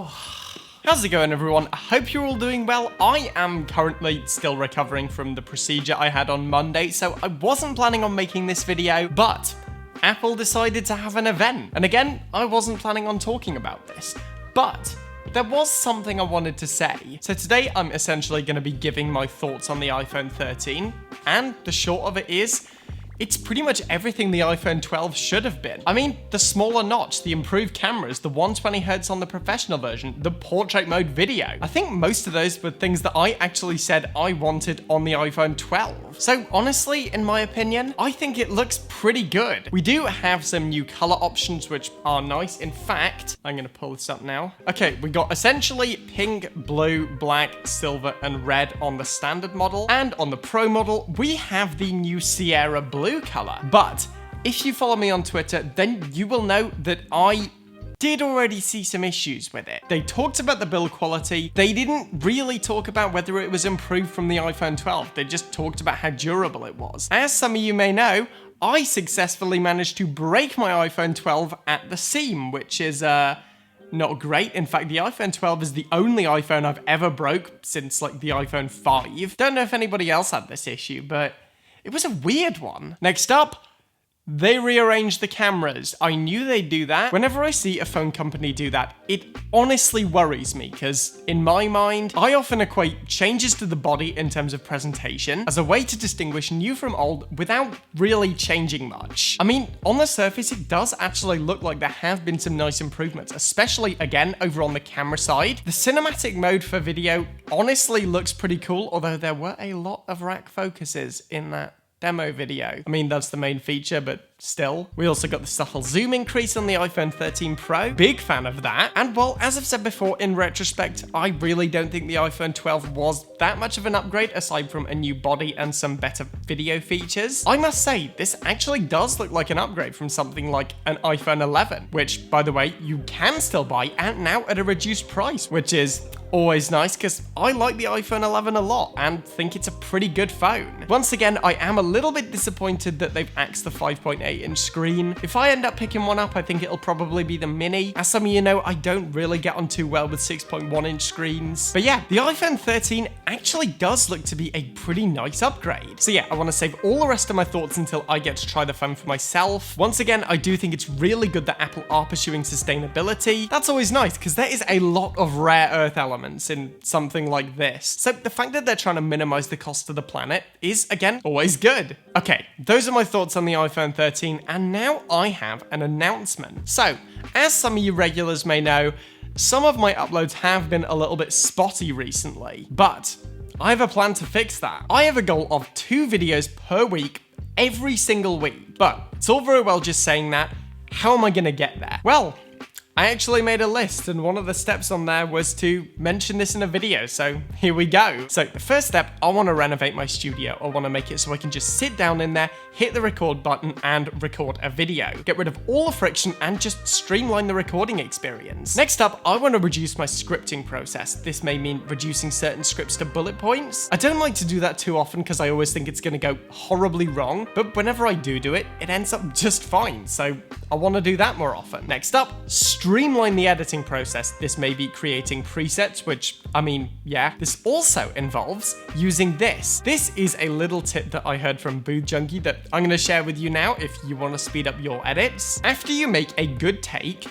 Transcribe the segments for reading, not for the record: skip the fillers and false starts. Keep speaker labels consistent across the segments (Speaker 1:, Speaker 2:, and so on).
Speaker 1: How's it going, everyone? I hope you're all doing well. I am currently still recovering from the procedure I had on Monday, so I wasn't planning on making this video, but Apple decided to have an event. And again, I wasn't planning on talking about this, but there was something I wanted to say. So today I'm essentially going to be giving my thoughts on the iPhone 13, and the short of it is, it's pretty much everything the iPhone 12 should have been. I mean, the smaller notch, the improved cameras, the 120Hz on the professional version, the portrait mode video. I think most of those were things that I actually said I wanted on the iPhone 12. So honestly, in my opinion, I think it looks pretty good. We do have some new color options which are nice. In fact, I'm gonna pull this up now. Okay, we got essentially pink, blue, black, silver, and red on the standard model. And on the Pro model, we have the new Sierra blue color. But if you follow me on Twitter, then you will know that I did already see some issues with it. They talked about the build quality. They didn't really talk about whether it was improved from the iPhone 12. They just talked about how durable it was. As some of you may know, I successfully managed to break my iPhone 12 at the seam, which is not great. In fact, the iPhone 12 is the only iPhone I've ever broke since like the iPhone 5. Don't know if anybody else had this issue, but it was a weird one. Next up, they rearranged the cameras. I knew they'd do that. Whenever I see a phone company do that, it honestly worries me because in my mind, I often equate changes to the body in terms of presentation as a way to distinguish new from old without really changing much. I mean, on the surface, it does actually look like there have been some nice improvements, especially again, over on the camera side. The cinematic mode for video honestly looks pretty cool, although there were a lot of rack focuses in that demo video. I mean, that's the main feature, but still. We also got the subtle zoom increase on the iPhone 13 Pro. Big fan of that. And well, as I've said before, in retrospect, I really don't think the iPhone 12 was that much of an upgrade aside from a new body and some better video features. I must say, this actually does look like an upgrade from something like an iPhone 11, which, by the way, you can still buy and now at a reduced price, which is always nice because I like the iPhone 11 a lot and think it's a pretty good phone. Once again, I am a little bit disappointed that they've axed the 5.8-inch screen. If I end up picking one up, I think it'll probably be the Mini. As some of you know, I don't really get on too well with 6.1-inch screens. But yeah, the iPhone 13 actually does look to be a pretty nice upgrade. So yeah, I want to save all the rest of my thoughts until I get to try the phone for myself. Once again, I do think it's really good that Apple are pursuing sustainability. That's always nice because there is a lot of rare earth elements in something like this. So the fact that they're trying to minimize the cost to the planet is, again, always good. Okay, those are my thoughts on the iPhone 13, and now I have an announcement. So, as some of you regulars may know, some of my uploads have been a little bit spotty recently, but I have a plan to fix that. I have a goal of 2 videos per week, every single week. But it's all very well just saying that. How am I gonna get there? Well, I actually made a list, and one of the steps on there was to mention this in a video, so here we go. So the first step, I want to renovate my studio. I want to make it so I can just sit down in there, hit the record button, and record a video. Get rid of all the friction and just streamline the recording experience. Next up, I want to reduce my scripting process. This may mean reducing certain scripts to bullet points. I don't like to do that too often because I always think it's going to go horribly wrong, but whenever I do it, it ends up just fine, so I want to do that more often. Next up, streamline the editing process. This may be creating presets, which, I mean, yeah. This also involves using this. This is a little tip that I heard from Booth Junkie that I'm going to share with you now if you want to speed up your edits. After you make a good take,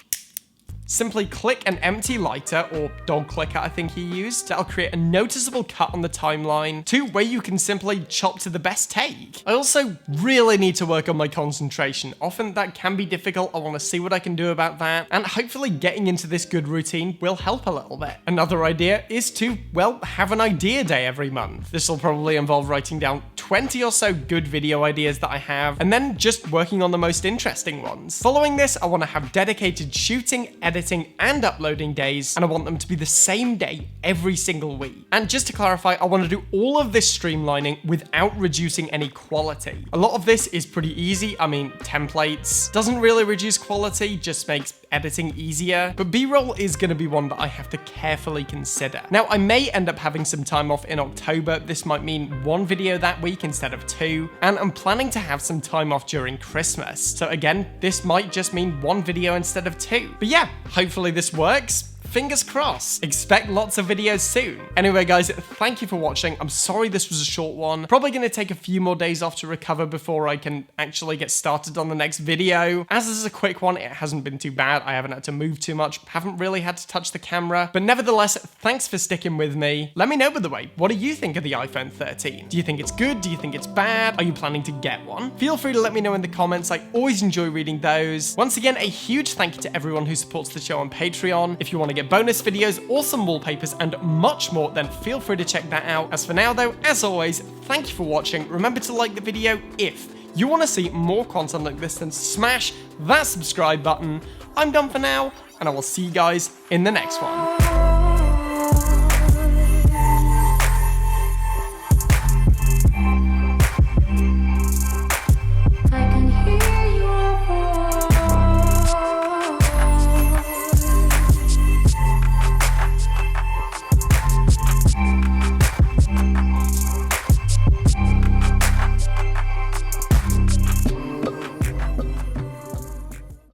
Speaker 1: simply click an empty lighter, or dog clicker I think he used. That'll create a noticeable cut on the timeline to where you can simply chop to the best take. I also really need to work on my concentration. Often that can be difficult. I want to see what I can do about that. And hopefully getting into this good routine will help a little bit. Another idea is to, well, have an idea day every month. This will probably involve writing down 20 or so good video ideas that I have, and then just working on the most interesting ones. Following this, I want to have dedicated shooting, editing, and uploading days, and I want them to be the same day every single week. And just to clarify, I want to do all of this streamlining without reducing any quality. A lot of this is pretty easy. I mean, templates doesn't really reduce quality, just makes editing easier, but B-roll is going to be one that I have to carefully consider. Now, I may end up having some time off in October. This might mean 1 video that week instead of 2, and I'm planning to have some time off during Christmas. So again, this might just mean 1 video instead of 2. But yeah, hopefully this works. fingers crossed. Expect lots of videos soon. Anyway, guys, thank you for watching. I'm sorry this was a short one. Probably going to take a few more days off to recover before I can actually get started on the next video. As this is a quick one, it hasn't been too bad. I haven't had to move too much, haven't really had to touch the camera, but nevertheless, thanks for sticking with me. Let me know, by the way, what do you think of the iPhone 13? Do you think it's good? Do you think it's bad? Are you planning to get one? Feel free to let me know in the comments. I always enjoy reading those. Once again, a huge thank you to everyone who supports the show on Patreon. If you want to get bonus videos, awesome wallpapers, and much more, then feel free to check that out. As for now, though, as always, thank you for watching. Remember to like the video if you want to see more content like this, then smash that subscribe button. I'm done for now, and I will see you guys in the next one.